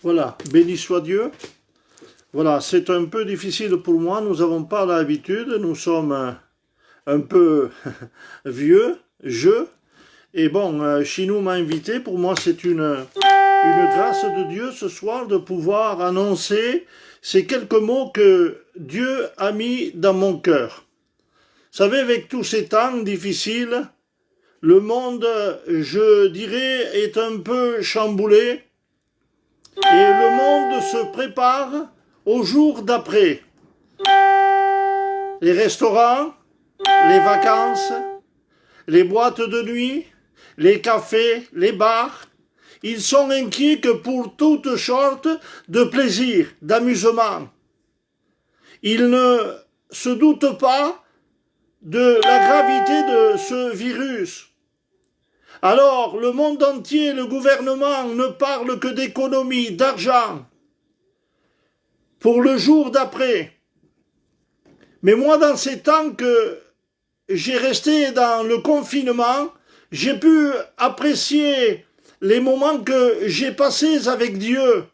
Voilà, béni soit Dieu. Voilà, c'est un peu difficile pour moi, nous n'avons pas l'habitude, nous sommes un peu vieux, et bon, Chinou m'a invité, pour moi c'est une grâce de Dieu ce soir de pouvoir annoncer ces quelques mots que Dieu a mis dans mon cœur. Vous savez, avec tous ces temps difficiles, le monde, je dirais, est un peu chamboulé, et le monde se prépare au jour d'après. Les restaurants, les vacances, les boîtes de nuit, les cafés, les bars, ils sont inquiets que pour toute sorte de plaisir, d'amusement. Ils ne se doutent pas de la gravité de ce virus. Alors, le monde entier, le gouvernement ne parle que d'économie, d'argent, pour le jour d'après. Mais moi, dans ces temps que j'ai resté dans le confinement, j'ai pu apprécier les moments que j'ai passés avec Dieu.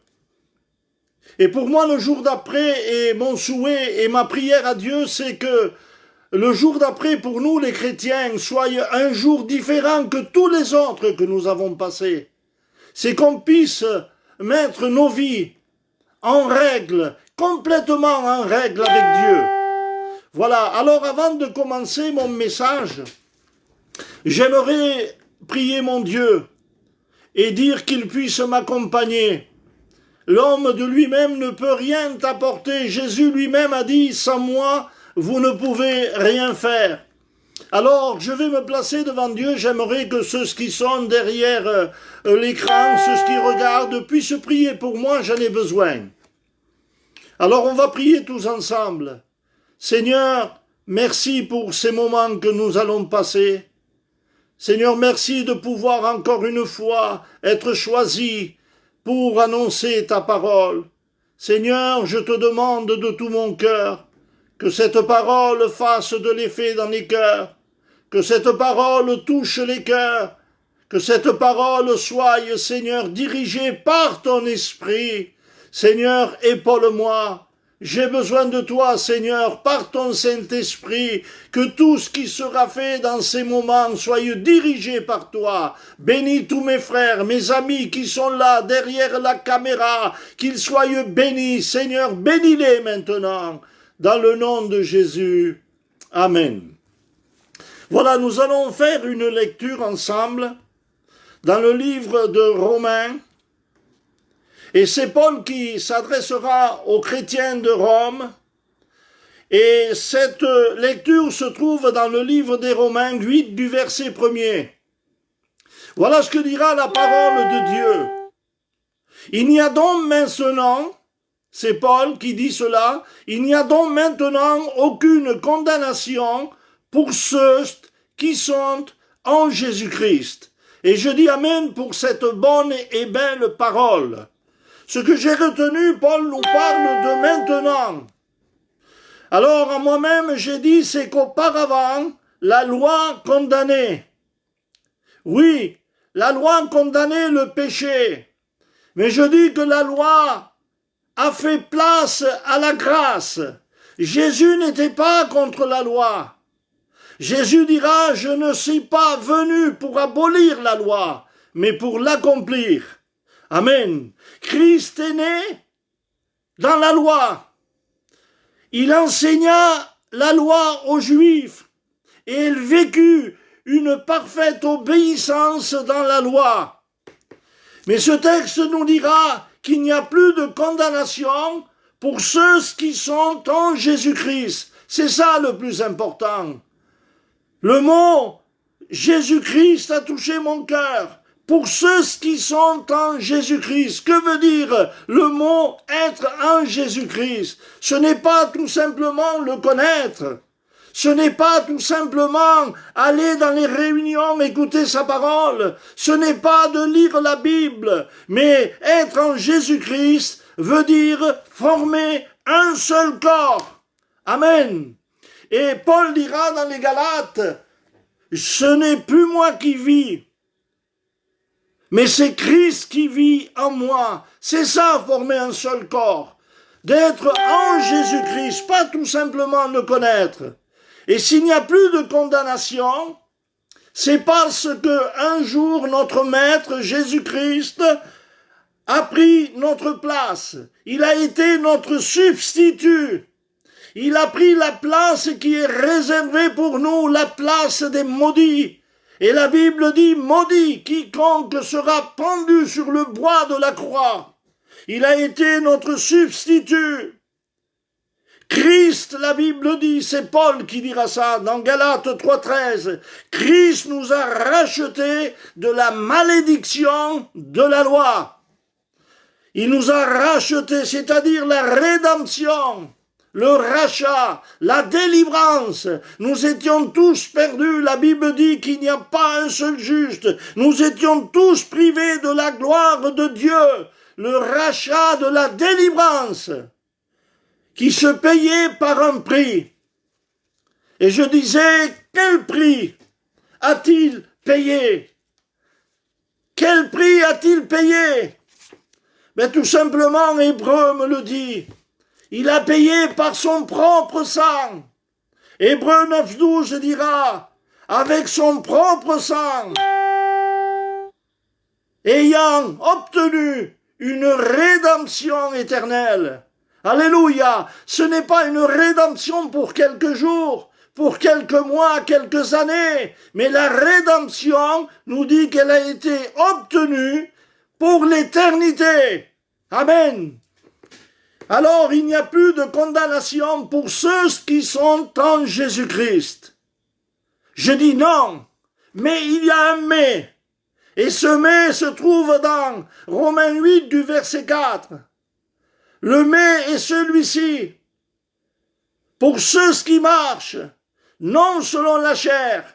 Et pour moi, le jour d'après, et mon souhait et ma prière à Dieu, c'est que le jour d'après, pour nous les chrétiens, soit un jour différent que tous les autres que nous avons passés. C'est qu'on puisse mettre nos vies en règle, complètement en règle avec Dieu. Voilà, alors avant de commencer mon message, j'aimerais prier mon Dieu et dire qu'il puisse m'accompagner. L'homme de lui-même ne peut rien t'apporter. Jésus lui-même a dit, sans moi, vous ne pouvez rien faire. Alors, je vais me placer devant Dieu. J'aimerais que ceux qui sont derrière l'écran, ceux qui regardent, puissent prier pour moi. J'en ai besoin. Alors, on va prier tous ensemble. Seigneur, merci pour ces moments que nous allons passer. Seigneur, merci de pouvoir encore une fois être choisi pour annoncer ta parole. Seigneur, je te demande de tout mon cœur que cette parole fasse de l'effet dans les cœurs, que cette parole touche les cœurs, que cette parole soit, Seigneur, dirigée par ton esprit. Seigneur, épaule-moi. J'ai besoin de toi, Seigneur, par ton Saint-Esprit, que tout ce qui sera fait dans ces moments soit dirigé par toi. Bénis tous mes frères, mes amis qui sont là, derrière la caméra, qu'ils soient bénis. Seigneur, bénis-les maintenant, dans le nom de Jésus. Amen. Voilà, nous allons faire une lecture ensemble dans le livre de Romains. Et c'est Paul qui s'adressera aux chrétiens de Rome. Et cette lecture se trouve dans le livre des Romains 8 du verset 1er. Voilà ce que dira la parole de Dieu. Il n'y a donc maintenant, c'est Paul qui dit cela, il n'y a donc maintenant aucune condamnation pour ceux qui sont en Jésus-Christ. Et je dis Amen pour cette bonne et belle parole. Ce que j'ai retenu, Paul nous parle de maintenant. Alors, à moi-même, j'ai dit, c'est qu'auparavant, la loi condamnait. Oui, la loi condamnait le péché. Mais je dis que la loi a fait place à la grâce. Jésus n'était pas contre la loi. Jésus dira, je ne suis pas venu pour abolir la loi, mais pour l'accomplir. Amen. Christ est né dans la loi. Il enseigna la loi aux Juifs et il vécut une parfaite obéissance dans la loi. Mais ce texte nous dira qu'il n'y a plus de condamnation pour ceux qui sont en Jésus-Christ. C'est ça le plus important. Le mot Jésus-Christ a touché mon cœur. Pour ceux qui sont en Jésus-Christ. Que veut dire le mot être en Jésus-Christ? Ce n'est pas tout simplement le connaître. Ce n'est pas tout simplement aller dans les réunions, écouter sa parole. Ce n'est pas de lire la Bible. Mais être en Jésus-Christ veut dire former un seul corps. Amen. Et Paul dira dans les Galates, ce n'est plus moi qui vis, Mais c'est Christ qui vit en moi. C'est ça, former un seul corps. D'être en Jésus-Christ, pas tout simplement le connaître. Et s'il n'y a plus de condamnation, c'est parce que un jour notre Maître Jésus-Christ a pris notre place. Il a été notre substitut. Il a pris la place qui est réservée pour nous, la place des maudits. Et la Bible dit, maudit quiconque sera pendu sur le bois de la croix. Il a été notre substitut. Christ, la Bible dit, c'est Paul qui dira ça dans Galates 3,13. Christ nous a rachetés de la malédiction de la loi. Il nous a rachetés, c'est-à-dire la rédemption, le rachat, la délivrance. Nous étions tous perdus. La Bible dit qu'il n'y a pas un seul juste. Nous étions tous privés de la gloire de Dieu. Le rachat de la délivrance qui se payait par un prix. Et je disais, quel prix a-t-il payé? Quel prix a-t-il payé? Mais tout simplement, Hébreu me le dit, il a payé par son propre sang. Hébreu 9,12 dira, avec son propre sang, ayant obtenu une rédemption éternelle. Alléluia! Ce n'est pas une rédemption pour quelques jours, pour quelques mois, quelques années, mais la rédemption nous dit qu'elle a été obtenue pour l'éternité. Amen. Alors il n'y a plus de condamnation pour ceux qui sont en Jésus-Christ. Je dis non, mais il y a un mais. Et ce mais se trouve dans Romains 8 du verset 4. Le mais est celui-ci. Pour ceux qui marchent, non selon la chair,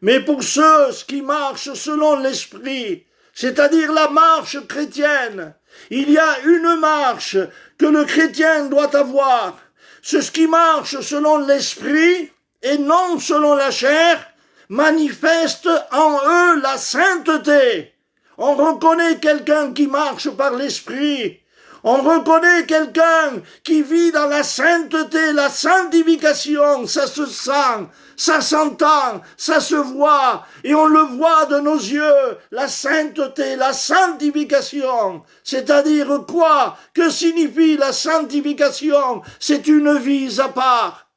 mais pour ceux qui marchent selon l'esprit, c'est-à-dire la marche chrétienne. Il y a une marche que le chrétien doit avoir. Ceux qui marchent selon l'esprit et non selon la chair manifestent en eux la sainteté. On reconnaît quelqu'un qui marche par l'esprit. On reconnaît quelqu'un qui vit dans la sainteté, la sanctification, ça se sent, ça s'entend, ça se voit, et on le voit de nos yeux, la sainteté, la sanctification. C'est-à-dire quoi? Que signifie la sanctification? C'est une vie à part,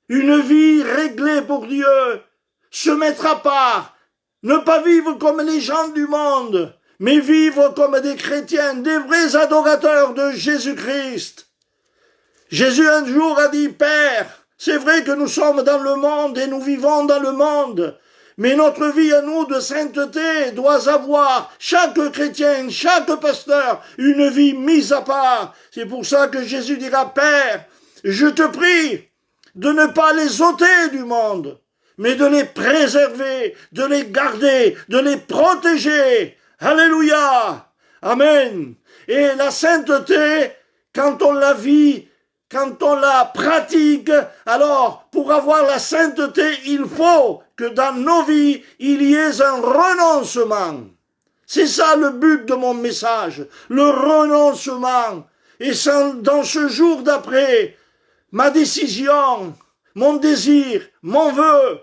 une vie réglée pour Dieu, se mettre à part, ne pas vivre comme les gens du monde, mais vivre comme des chrétiens, des vrais adorateurs de Jésus-Christ. Jésus un jour a dit, Père, c'est vrai que nous sommes dans le monde et nous vivons dans le monde, mais notre vie à nous de sainteté doit avoir, chaque chrétien, chaque pasteur, une vie mise à part. C'est pour ça que Jésus dira, Père, je te prie de ne pas les ôter du monde, mais de les préserver, de les garder, de les protéger. Alléluia! Amen! Et la sainteté, quand on la vit, quand on la pratique, alors pour avoir la sainteté, il faut que dans nos vies, il y ait un renoncement. C'est ça le but de mon message, le renoncement. Et dans ce jour d'après, ma décision, mon désir, mon vœu,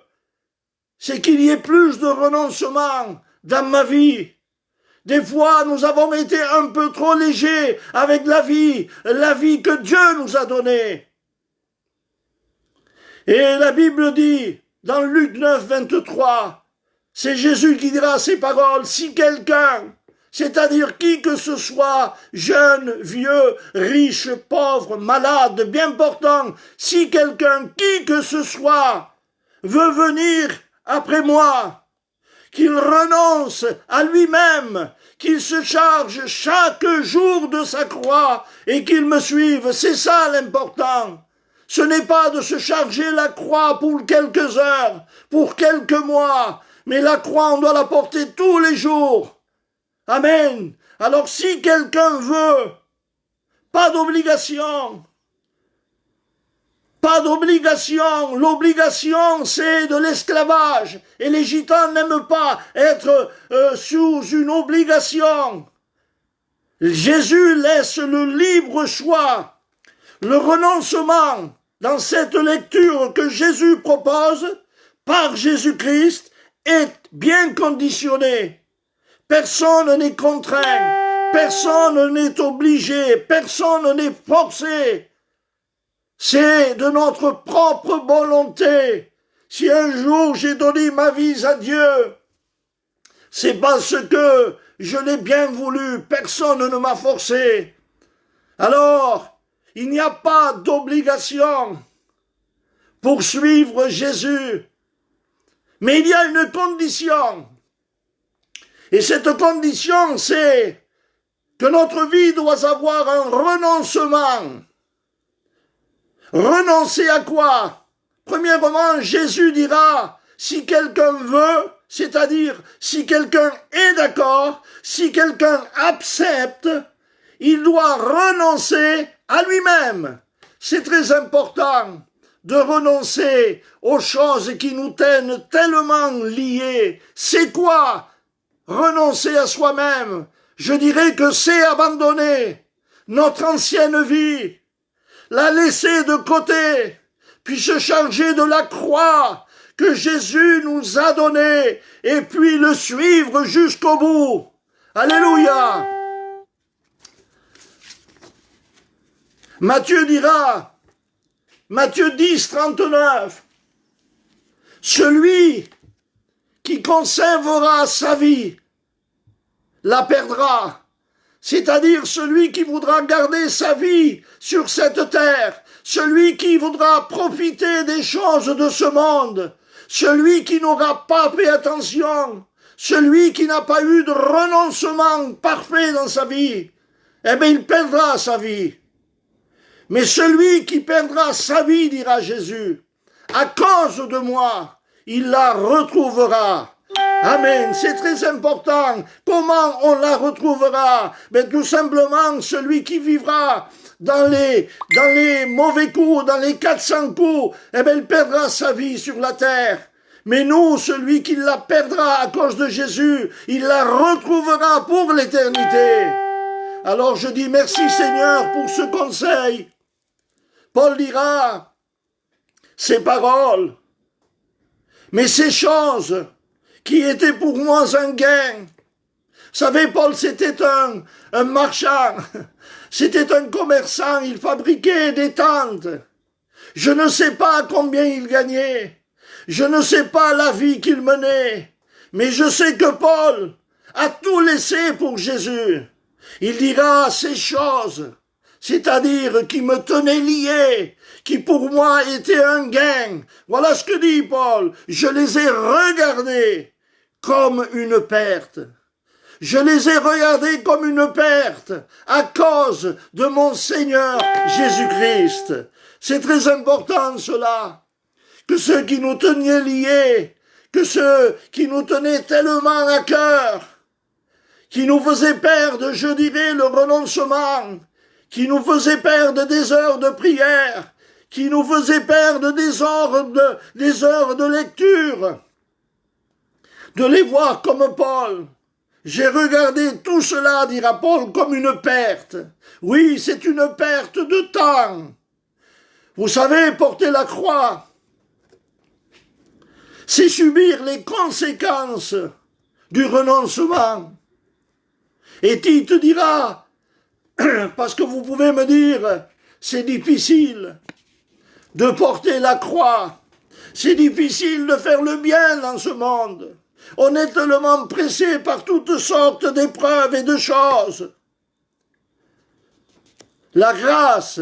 c'est qu'il y ait plus de renoncement dans ma vie. Des fois, nous avons été un peu trop légers avec la vie que Dieu nous a donnée. Et la Bible dit, dans Luc 9, 23, c'est Jésus qui dira ces paroles, si quelqu'un, c'est-à-dire qui que ce soit, jeune, vieux, riche, pauvre, malade, bien portant, si quelqu'un, qui que ce soit, veut venir après moi, qu'il renonce à lui-même, qu'il se charge chaque jour de sa croix et qu'il me suive. C'est ça l'important. Ce n'est pas de se charger la croix pour quelques heures, pour quelques mois, mais la croix, on doit la porter tous les jours. Amen. Alors si quelqu'un veut, pas d'obligation, Pas d'obligation. L'obligation, c'est de l'esclavage. Et les gitans n'aiment pas être sous une obligation. Jésus laisse le libre choix, le renoncement dans cette lecture que Jésus propose par Jésus-Christ est bien conditionné. Personne n'est contraint, personne n'est obligé, personne n'est forcé. C'est de notre propre volonté. Si un jour j'ai donné ma vie à Dieu, c'est parce que je l'ai bien voulu, personne ne m'a forcé. Alors, il n'y a pas d'obligation pour suivre Jésus. Mais il y a une condition. Et cette condition, c'est que notre vie doit avoir un renoncement. Renoncer à quoi? Premièrement, Jésus dira, si quelqu'un veut, c'est-à-dire si quelqu'un est d'accord, si quelqu'un accepte, il doit renoncer à lui-même. C'est très important de renoncer aux choses qui nous tiennent tellement liés. C'est quoi renoncer à soi-même? Je dirais que c'est abandonner notre ancienne vie, la laisser de côté, puis se charger de la croix que Jésus nous a donnée, et puis le suivre jusqu'au bout. Alléluia! Matthieu dira, Matthieu 10, 39, celui qui conservera sa vie la perdra. C'est-à-dire celui qui voudra garder sa vie sur cette terre, celui qui voudra profiter des choses de ce monde, celui qui n'aura pas fait attention, celui qui n'a pas eu de renoncement parfait dans sa vie, eh bien il perdra sa vie. Mais celui qui perdra sa vie, dira Jésus, à cause de moi, il la retrouvera. Amen, c'est très important. Comment on la retrouvera? Ben, tout simplement, celui qui vivra dans les mauvais coups, dans les 400 coups, eh ben, il perdra sa vie sur la terre. Mais nous, celui qui la perdra à cause de Jésus, il la retrouvera pour l'éternité. Alors je dis merci Seigneur pour ce conseil. Paul dira, ces paroles, mais ces choses qui étaient pour moi un gain. Vous savez, Paul, c'était un marchand, c'était un commerçant, il fabriquait des tentes. Je ne sais pas combien il gagnait, je ne sais pas la vie qu'il menait, mais je sais que Paul a tout laissé pour Jésus. Il dira ces choses, c'est-à-dire qui me tenaient lié, qui pour moi étaient un gain. Voilà ce que dit Paul. Je les ai regardés comme une perte. Je les ai regardés comme une perte à cause de mon Seigneur Jésus-Christ. C'est très important cela, que ceux qui nous tenaient liés, que ceux qui nous tenaient tellement à cœur, qui nous faisaient perdre, je dirais, le renoncement, qui nous faisaient perdre des heures de prière, qui nous faisaient perdre des heures de lecture, de les voir comme Paul. J'ai regardé tout cela, dira Paul, comme une perte. Oui, c'est une perte de temps. Vous savez, porter la croix, c'est subir les conséquences du renoncement. Et Tite dira, parce que vous pouvez me dire, c'est difficile de porter la croix, c'est difficile de faire le bien dans ce monde. On est tellement pressé par toutes sortes d'épreuves et de choses. La grâce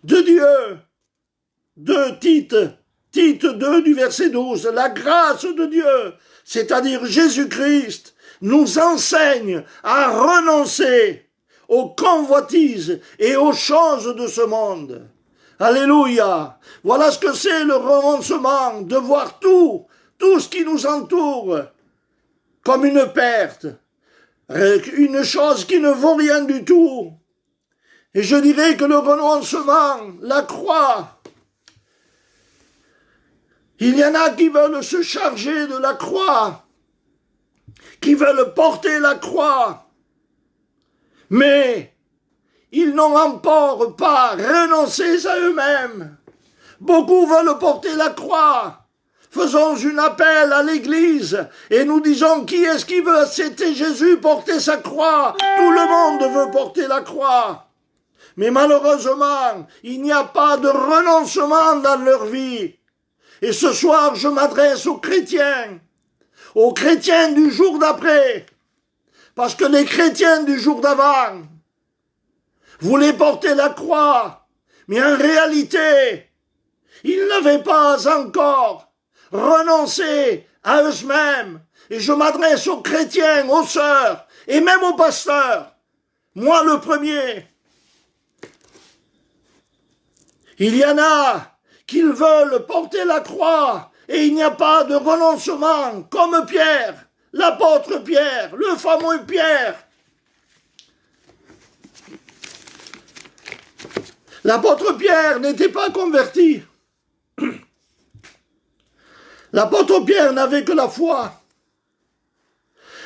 de Dieu, de Tite 2 du verset 12, la grâce de Dieu, c'est-à-dire Jésus-Christ, nous enseigne à renoncer aux convoitises et aux choses de ce monde. Alléluia! Voilà ce que c'est le renoncement, de voir tout ce qui nous entoure comme une perte, une chose qui ne vaut rien du tout. Et je dirais que le renoncement, la croix, il y en a qui veulent se charger de la croix, qui veulent porter la croix, mais ils n'ont encore pas renoncé à eux-mêmes. Beaucoup veulent porter la croix. Faisons un appel à l'Église et nous disons qui est-ce qui veut accepter Jésus, porter sa croix. Tout le monde veut porter la croix. Mais malheureusement, il n'y a pas de renoncement dans leur vie. Et ce soir, je m'adresse aux chrétiens du jour d'après, parce que les chrétiens du jour d'avant voulaient porter la croix, mais en réalité, ils n'avaient pas encore renoncé à eux-mêmes. Et je m'adresse aux chrétiens, aux sœurs, et même aux pasteurs, moi le premier. Il y en a qui veulent porter la croix, et il n'y a pas de renoncement, comme Pierre, l'apôtre Pierre, le fameux Pierre. L'apôtre Pierre n'était pas converti. L'apôtre Pierre n'avait que la foi.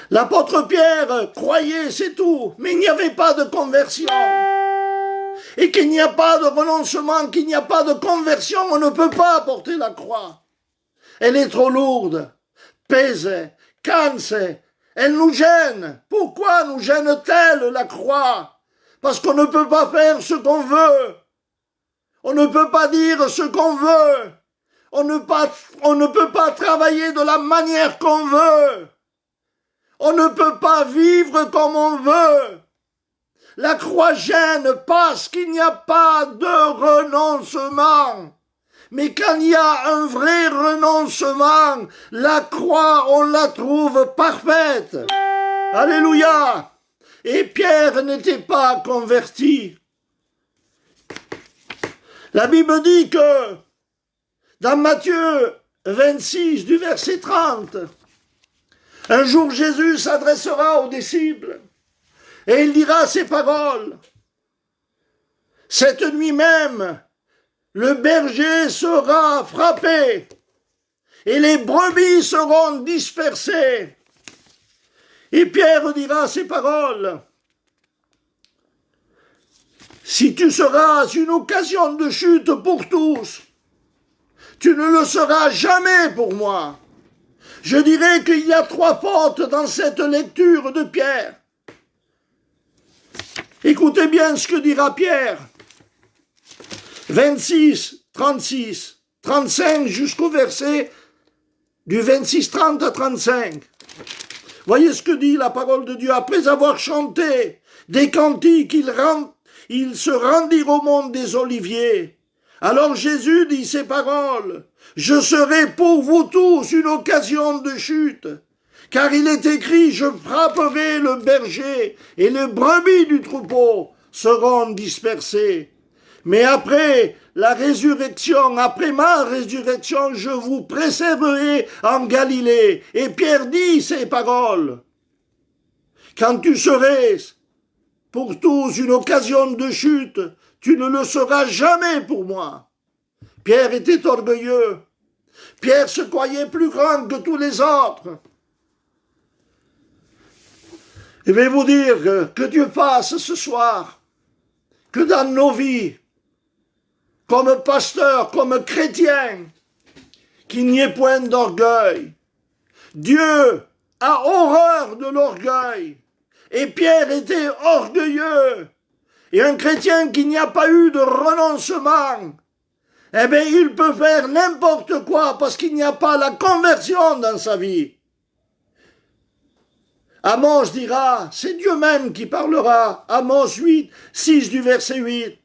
L'apôtre Pierre croyait, c'est tout, mais il n'y avait pas de conversion. Et qu'il n'y a pas de renoncement, qu'il n'y a pas de conversion, on ne peut pas porter la croix. Elle est trop lourde, pèse, canse, elle nous gêne. Pourquoi nous gêne-t-elle la croix? Parce qu'on ne peut pas faire ce qu'on veut. On ne peut pas dire ce qu'on veut. On ne peut pas travailler de la manière qu'on veut. On ne peut pas vivre comme on veut. La croix gêne parce qu'il n'y a pas de renoncement. Mais quand il y a un vrai renoncement, la croix, on la trouve parfaite. Alléluia. Et Pierre n'était pas converti. La Bible dit que dans Matthieu 26, du verset 30, un jour Jésus s'adressera aux disciples et il dira ces paroles. Cette nuit même, le berger sera frappé et les brebis seront dispersées. Et Pierre dira ces paroles. Si tu seras une occasion de chute pour tous, tu ne le seras jamais pour moi. Je dirais qu'il y a 3 fautes dans cette lecture de Pierre. Écoutez bien ce que dira Pierre. 26, 36, 35 jusqu'au verset du 26, 30 à 35. Voyez ce que dit la parole de Dieu. Après avoir chanté des cantiques, ils se rendirent au mont des Oliviers. Alors Jésus dit ces paroles. Je serai pour vous tous une occasion de chute. Car il est écrit, je frapperai le berger et les brebis du troupeau seront dispersées. Mais après la résurrection, après ma résurrection, je vous préserverai en Galilée. Et Pierre dit ces paroles. Quand tu serais pour tous une occasion de chute, tu ne le seras jamais pour moi. Pierre était orgueilleux. Pierre se croyait plus grand que tous les autres. Je vais vous dire que Dieu fasse ce soir que dans nos vies, comme pasteurs, comme chrétiens, qu'il n'y ait point d'orgueil. Dieu a horreur de l'orgueil. Et Pierre était orgueilleux. Et un chrétien qui n'y a pas eu de renoncement, eh bien, il peut faire n'importe quoi parce qu'il n'y a pas la conversion dans sa vie. Amos dira, c'est Dieu même qui parlera, Amos 8, 6 du verset 8.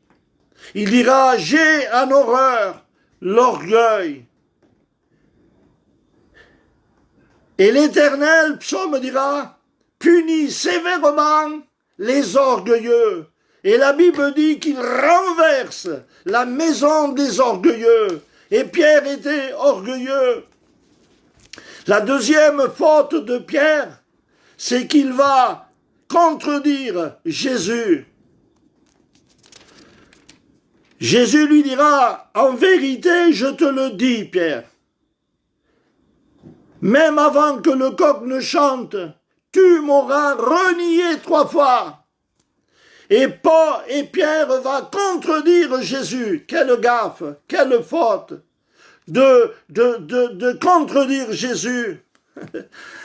Il dira, j'ai en horreur l'orgueil. Et l'Éternel, psaume dira, punit sévèrement les orgueilleux. Et la Bible dit qu'il renverse la maison des orgueilleux. Et Pierre était orgueilleux. La deuxième faute de Pierre, c'est qu'il va contredire Jésus. Jésus lui dira, en vérité, je te le dis, Pierre, même avant que le coq ne chante, tu m'auras renié 3 fois. Et Paul et Pierre va contredire Jésus. Quelle gaffe, quelle faute de contredire Jésus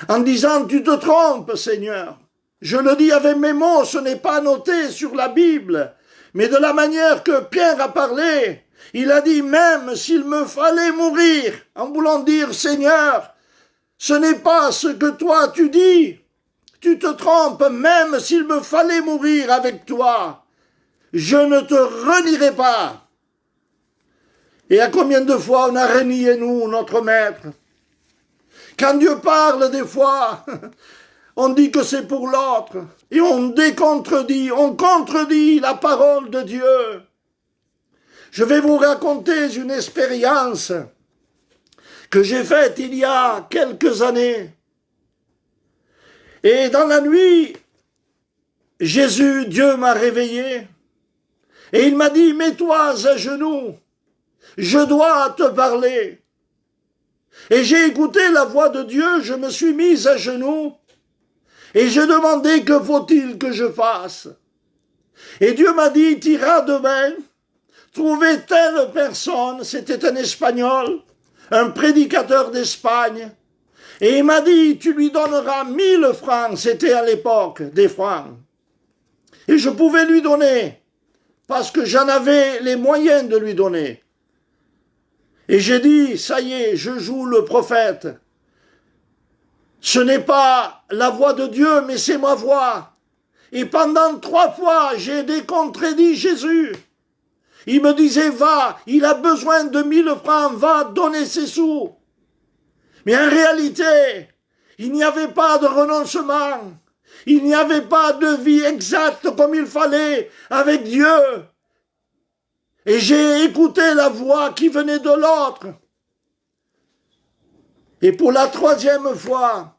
en disant tu te trompes, Seigneur. Je le dis avec mes mots, ce n'est pas noté sur la Bible, mais de la manière que Pierre a parlé, il a dit même s'il me fallait mourir, en voulant dire Seigneur, ce n'est pas ce que toi tu dis. Tu te trompes, même s'il me fallait mourir avec toi, je ne te renierai pas. Et à combien de fois on a renié, nous, notre maître? Quand Dieu parle, des fois, on dit que c'est pour l'autre, et on contredit la parole de Dieu. Je vais vous raconter une expérience que j'ai faite il y a quelques années. Et dans la nuit, Dieu m'a réveillé, et il m'a dit, mets-toi à genoux, je dois te parler. Et j'ai écouté la voix de Dieu, je me suis mise à genoux, et j'ai demandé que faut-il que je fasse. Et Dieu m'a dit, tu iras demain, trouver telle personne, c'était un Espagnol, un prédicateur d'Espagne, et il m'a dit, tu lui donneras 1000 francs, c'était à l'époque des francs. Et je pouvais lui donner, parce que j'en avais les moyens de lui donner. Et j'ai dit, ça y est, je joue le prophète. Ce n'est pas la voix de Dieu, mais c'est ma voix. Et pendant 3 fois, j'ai décontredit Jésus. Il me disait, va, il a besoin de 1000 francs, va donner ses sous. Mais en réalité, il n'y avait pas de renoncement. Il n'y avait pas de vie exacte comme il fallait avec Dieu. Et j'ai écouté la voix qui venait de l'autre. Et pour la 3e fois,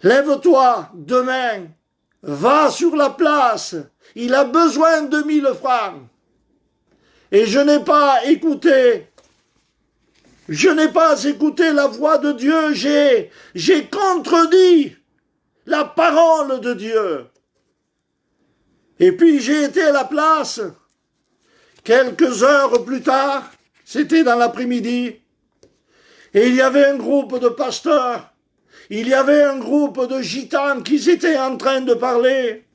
lève-toi demain, va sur la place, il a besoin de 1000 francs. Et je n'ai pas écouté la voix de Dieu, j'ai contredit la parole de Dieu. Et puis j'ai été à la place, quelques heures plus tard, c'était dans l'après-midi, et il y avait un groupe de pasteurs, il y avait un groupe de gitans qui étaient en train de parler,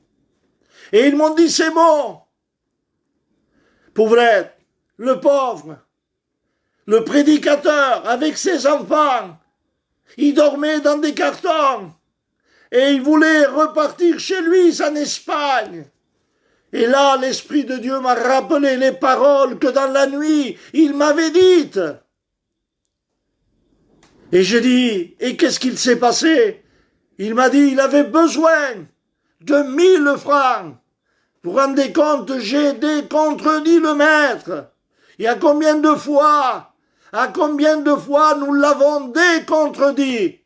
et ils m'ont dit ces mots, pauvrette, le pauvre, le prédicateur avec ses enfants, il dormait dans des cartons, et il voulait repartir chez lui en Espagne. Et là, l'Esprit de Dieu m'a rappelé les paroles que dans la nuit, il m'avait dites. Et j'ai dit, et qu'est-ce qu'il s'est passé? Il m'a dit, il avait besoin de 1000 francs. Vous vous rendez compte, j'ai décontredit le maître. Et à combien de fois nous l'avons décontredit?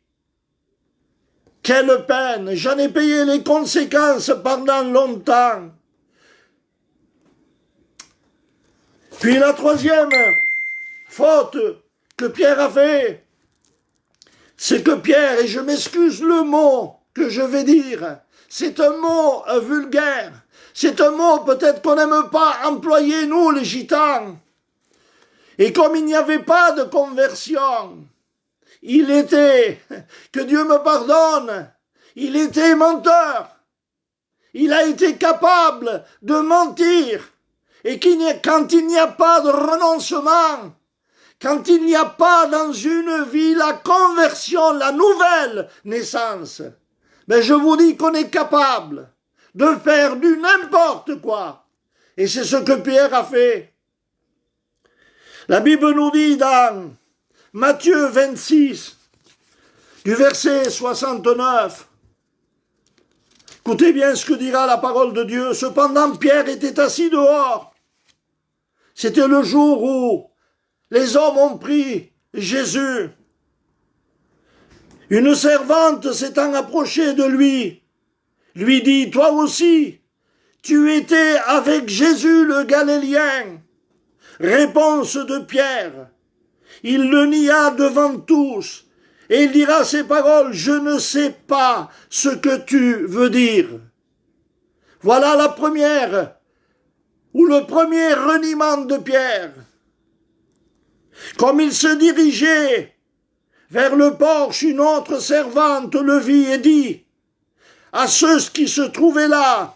Quelle peine, j'en ai payé les conséquences pendant longtemps. Puis la 3e faute que Pierre a fait, c'est que Pierre, et je m'excuse le mot que je vais dire, c'est un mot vulgaire, c'est un mot peut-être qu'on n'aime pas employer nous les gitans. Et comme il n'y avait pas de conversion, il était, que Dieu me pardonne, il était menteur. Il a été capable de mentir. Et quand il n'y a pas de renoncement, quand il n'y a pas dans une vie la conversion, la nouvelle naissance, ben je vous dis qu'on est capable de faire du n'importe quoi. Et c'est ce que Pierre a fait. La Bible nous dit dans Matthieu 26, du verset 69, écoutez bien ce que dira la parole de Dieu. Cependant, Pierre était assis dehors. C'était le jour où les hommes ont pris Jésus. Une servante s'étant approchée de lui dit, « Toi aussi, tu étais avec Jésus le Galiléen. Réponse de Pierre. Il le nia devant tous, et il dira ces paroles, je ne sais pas ce que tu veux dire. Voilà la première, ou le premier reniement de Pierre. Comme il se dirigeait vers le porche, une autre servante le vit et dit à ceux qui se trouvaient là,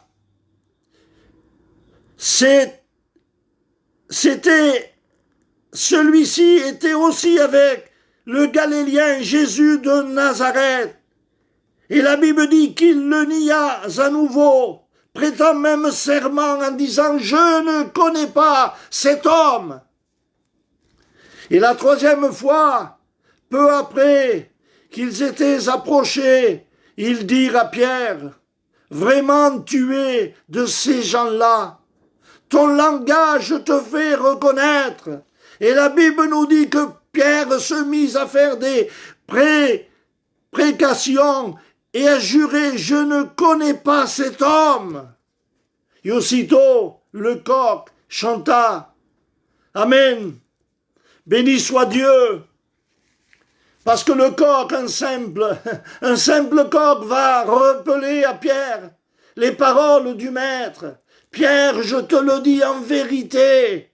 celui-ci était aussi avec le Galiléen Jésus de Nazareth. Et la Bible dit qu'il le nia à nouveau, prêtant même serment en disant « Je ne connais pas cet homme ». Et la troisième fois, peu après qu'ils étaient approchés, ils dirent à Pierre « Vraiment tu es de ces gens-là. Ton langage te fait reconnaître. » Et la Bible nous dit que Pierre se mit à faire des précations et à jurer « Je ne connais pas cet homme ». Et aussitôt, le coq chanta « Amen, béni soit Dieu ». Parce que le coq, un simple coq va rappeler à Pierre les paroles du Maître. Pierre, je te le dis en vérité.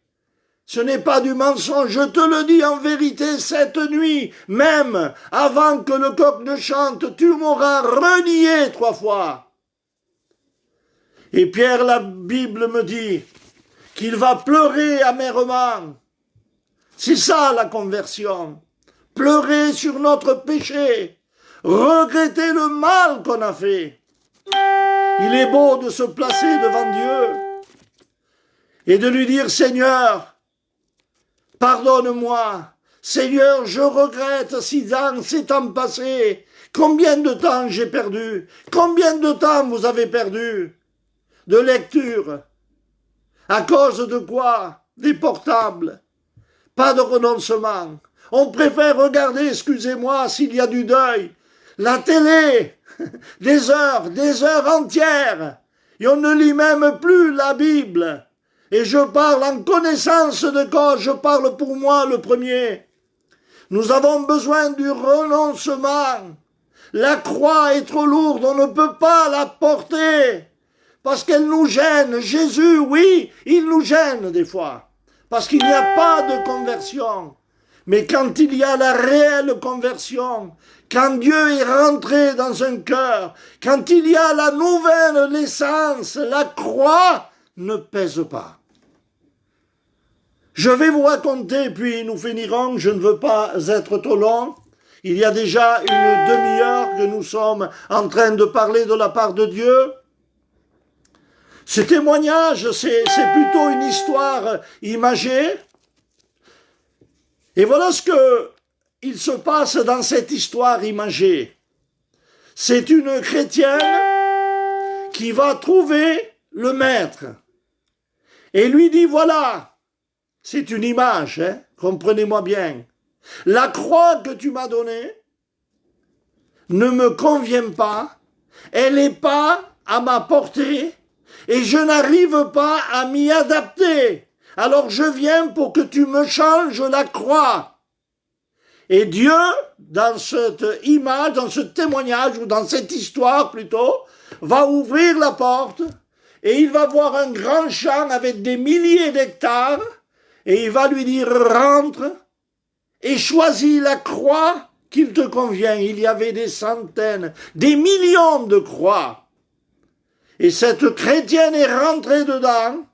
Ce n'est pas du mensonge, je te le dis en vérité, cette nuit, même avant que le coq ne chante, tu m'auras renié 3 fois. Et Pierre, la Bible me dit qu'il va pleurer amèrement. C'est ça la conversion. Pleurer sur notre péché, regretter le mal qu'on a fait. Il est beau de se placer devant Dieu et de lui dire « Seigneur, pardonne-moi. Seigneur, je regrette si dans ces temps passés, combien de temps j'ai perdu, combien de temps vous avez perdu de lecture. À cause de quoi? Des portables. Pas de renoncement. On préfère regarder, excusez-moi, s'il y a du deuil, la télé, des heures entières. Et on ne lit même plus la Bible. Et je parle en connaissance de cause, je parle pour moi le premier. Nous avons besoin du renoncement. La croix est trop lourde, on ne peut pas la porter. Parce qu'elle nous gêne. Jésus, oui, il nous gêne des fois. Parce qu'il n'y a pas de conversion. Mais quand il y a la réelle conversion, quand Dieu est rentré dans un cœur, quand il y a la nouvelle naissance, la croix ne pèse pas. Je vais vous raconter, puis nous finirons, je ne veux pas être trop long. Il y a déjà une demi-heure que nous sommes en train de parler de la part de Dieu. Ce témoignage, c'est plutôt une histoire imagée. Et voilà ce qu'il se passe dans cette histoire imagée. C'est une chrétienne qui va trouver le maître et lui dit, voilà, c'est une image, hein, comprenez-moi bien. La croix que tu m'as donnée ne me convient pas, elle n'est pas à ma portée et je n'arrive pas à m'y adapter. Alors je viens pour que tu me changes la croix. Et Dieu, dans cette image, dans ce témoignage, ou dans cette histoire plutôt, va ouvrir la porte et il va voir un grand champ avec des milliers d'hectares et il va lui dire « rentre et choisis la croix qu'il te convient ». Il y avait des centaines, des millions de croix. Et cette chrétienne est rentrée dedans.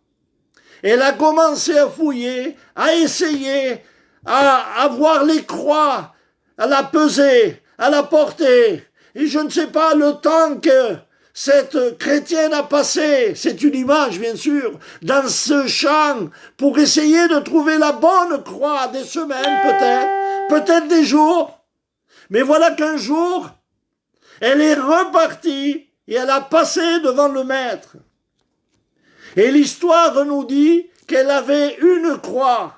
Elle a commencé à fouiller, à essayer, à voir les croix, à la peser, à la porter. Et je ne sais pas le temps que cette chrétienne a passé, c'est une image bien sûr, dans ce champ pour essayer de trouver la bonne croix, des semaines peut-être des jours. Mais voilà qu'un jour, elle est repartie et elle a passé devant le maître. Et l'histoire nous dit qu'elle avait une croix.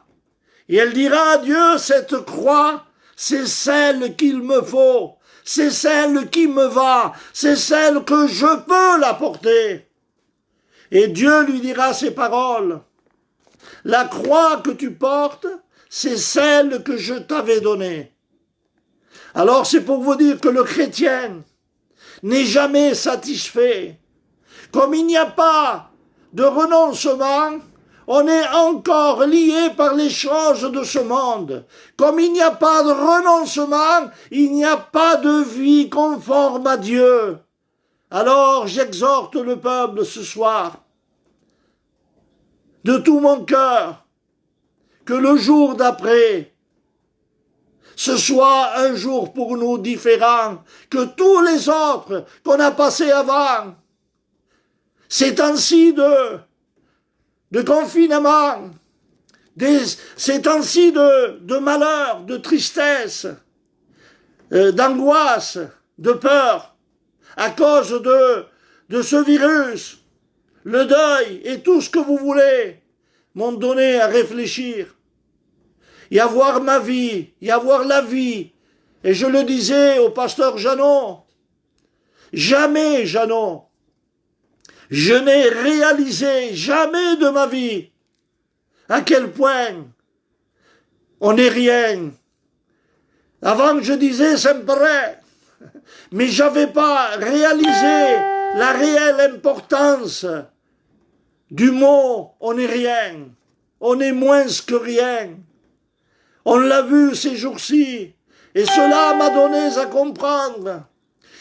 Et elle dira à Dieu, cette croix, c'est celle qu'il me faut. C'est celle qui me va. C'est celle que je peux la porter. Et Dieu lui dira ces paroles. La croix que tu portes, c'est celle que je t'avais donnée. Alors c'est pour vous dire que le chrétien n'est jamais satisfait. Comme il n'y a pas de renoncement, on est encore lié par les choses de ce monde. Comme il n'y a pas de renoncement, il n'y a pas de vie conforme à Dieu. Alors j'exhorte le peuple ce soir, de tout mon cœur, que le jour d'après, ce soit un jour pour nous différent que tous les autres qu'on a passés avant. Ces temps-ci de confinement, ces temps-ci de malheur, de tristesse, d'angoisse, de peur, à cause de ce virus, le deuil et tout ce que vous voulez, m'ont donné à réfléchir et à voir ma vie, et à voir la vie. Et je le disais au pasteur Jeannot, jamais, Jeannot, je n'ai réalisé jamais de ma vie à quel point on n'est rien. Avant, je disais, ça me paraît, mais j'avais pas réalisé la réelle importance du mot « on n'est rien ». On est moins que rien. On l'a vu ces jours-ci, et cela m'a donné à comprendre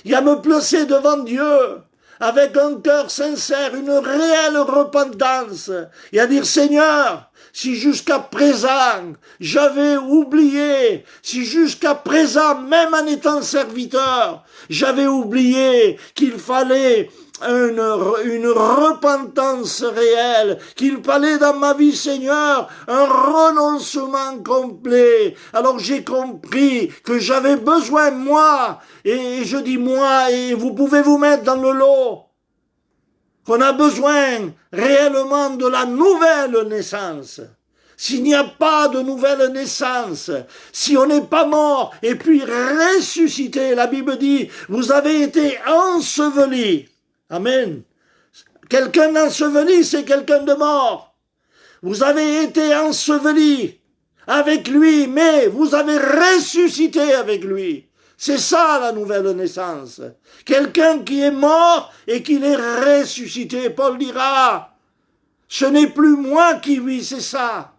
et à me placer devant Dieu avec un cœur sincère, une réelle repentance, et à dire, Seigneur, si jusqu'à présent j'avais oublié, si jusqu'à présent, même en étant serviteur, j'avais oublié qu'il fallait une repentance réelle, qu'il fallait dans ma vie, Seigneur, un renoncement complet. Alors j'ai compris que j'avais besoin, moi, et je dis moi, et vous pouvez vous mettre dans le lot, qu'on a besoin réellement de la nouvelle naissance. S'il n'y a pas de nouvelle naissance, si on n'est pas mort et puis ressuscité, la Bible dit, vous avez été ensevelis. Amen. Quelqu'un d'enseveli, c'est quelqu'un de mort. Vous avez été ensevelis avec lui, mais vous avez ressuscité avec lui. C'est ça la nouvelle naissance. Quelqu'un qui est mort et qui est ressuscité. Paul dira, ce n'est plus moi qui vis, c'est ça.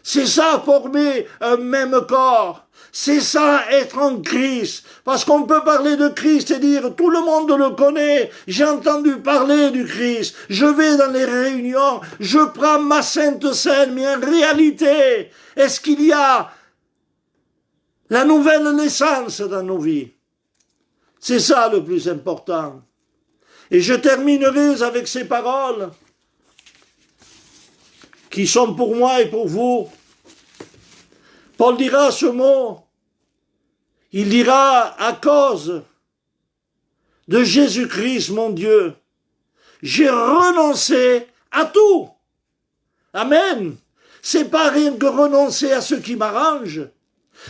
C'est ça former un même corps. C'est ça être en Christ. Parce qu'on peut parler de Christ et dire tout le monde le connaît. J'ai entendu parler du Christ. Je vais dans les réunions. Je prends ma sainte scène. Mais en réalité, est-ce qu'il y a la nouvelle naissance dans nos vies? C'est ça le plus important. Et je terminerai avec ces paroles qui sont pour moi et pour vous. Paul dira ce mot, il dira à cause de Jésus-Christ, mon Dieu, j'ai renoncé à tout. Amen. C'est pas rien que renoncer à ce qui m'arrange.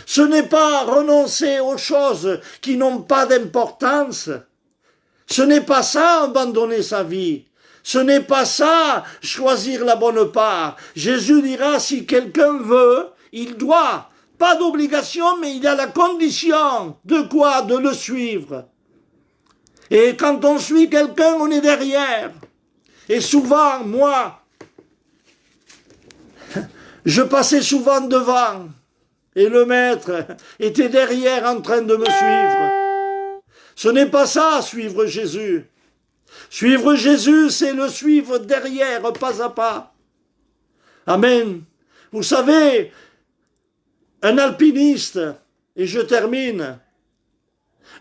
Ce n'est pas renoncer aux choses qui n'ont pas d'importance. Ce n'est pas ça abandonner sa vie. Ce n'est pas ça choisir la bonne part. Jésus dira si quelqu'un veut, il doit. Pas d'obligation, mais il y a la condition. De quoi? De le suivre. Et quand on suit quelqu'un, on est derrière. Et souvent, moi, je passais souvent devant. Et le maître était derrière en train de me suivre. Ce n'est pas ça, suivre Jésus. Suivre Jésus, c'est le suivre derrière, pas à pas. Amen. Vous savez, un alpiniste, et je termine,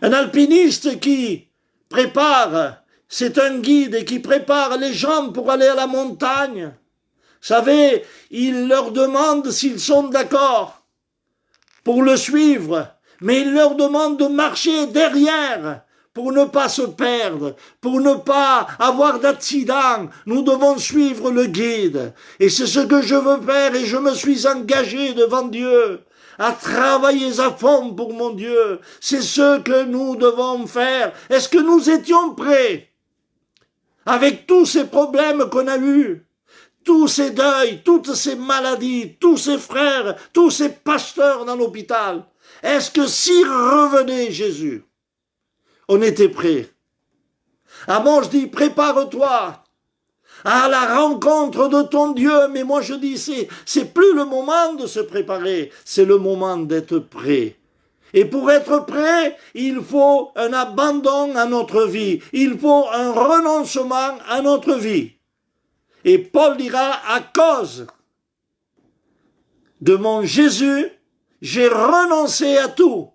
un alpiniste qui prépare, c'est un guide et qui prépare les gens pour aller à la montagne. Vous savez, il leur demande s'ils sont d'accord pour le suivre, mais il leur demande de marcher derrière pour ne pas se perdre, pour ne pas avoir d'accident. Nous devons suivre le guide. Et c'est ce que je veux faire et je me suis engagé devant Dieu à travailler à fond pour mon Dieu. C'est ce que nous devons faire. Est-ce que nous étions prêts avec tous ces problèmes qu'on a eus, tous ces deuils, toutes ces maladies, tous ces frères, tous ces pasteurs dans l'hôpital, est-ce que s'il revenait Jésus, on était prêt? Ah bon, je dis, prépare-toi à la rencontre de ton Dieu, mais moi je dis, c'est plus le moment de se préparer, c'est le moment d'être prêt. Et pour être prêt, il faut un abandon à notre vie, il faut un renoncement à notre vie. Et Paul dira, à cause de mon Jésus, j'ai renoncé à tout.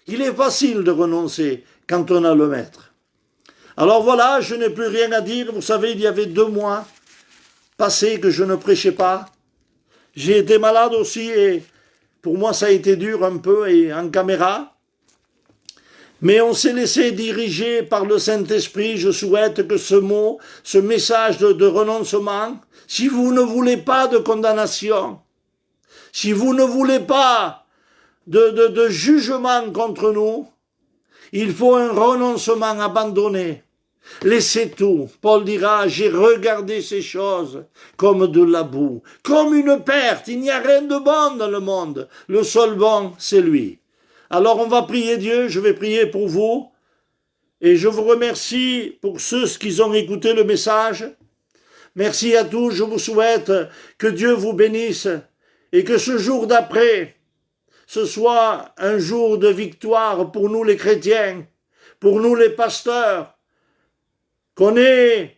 Il est facile de renoncer quand on a le Maître. Alors voilà, je n'ai plus rien à dire. Vous savez, il y avait 2 mois passés que je ne prêchais pas. J'ai été malade aussi et pour moi ça a été dur un peu et en caméra. Mais on s'est laissé diriger par le Saint-Esprit. Je souhaite que ce mot, ce message de renoncement, si vous ne voulez pas de condamnation, si vous ne voulez pas de jugement contre nous, il faut un renoncement abandonné. Laissez tout. Paul dira, j'ai regardé ces choses comme de la boue, comme une perte. Il n'y a rien de bon dans le monde. Le seul bon, c'est lui. Alors on va prier Dieu, je vais prier pour vous. Et je vous remercie pour ceux qui ont écouté le message. Merci à tous, je vous souhaite que Dieu vous bénisse et que ce jour d'après, ce soit un jour de victoire pour nous les chrétiens, pour nous les pasteurs, qu'on ait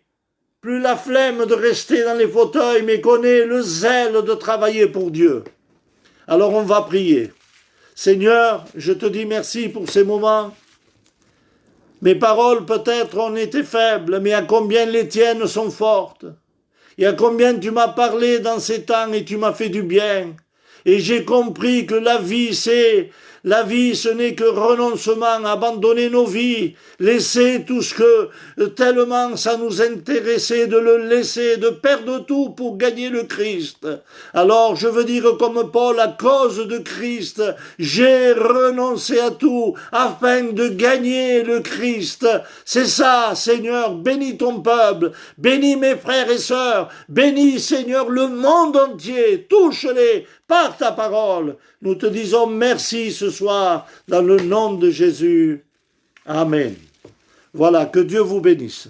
plus la flemme de rester dans les fauteuils, mais qu'on ait le zèle de travailler pour Dieu. Alors on va prier. Seigneur, je te dis merci pour ces moments. Mes paroles peut-être ont été faibles, mais à combien les tiennes sont fortes. Et à combien tu m'as parlé dans ces temps et tu m'as fait du bien. Et j'ai compris que la vie, ce n'est que renoncement, abandonner nos vies, laisser tout ce que tellement ça nous intéressait de le laisser, de perdre tout pour gagner le Christ. Alors je veux dire comme Paul, à cause de Christ, j'ai renoncé à tout afin de gagner le Christ. C'est ça, Seigneur, bénis ton peuple, bénis mes frères et sœurs, bénis, Seigneur, le monde entier, touche-les par ta parole. Nous te disons merci ce soir dans le nom de Jésus. Amen. Voilà, que Dieu vous bénisse.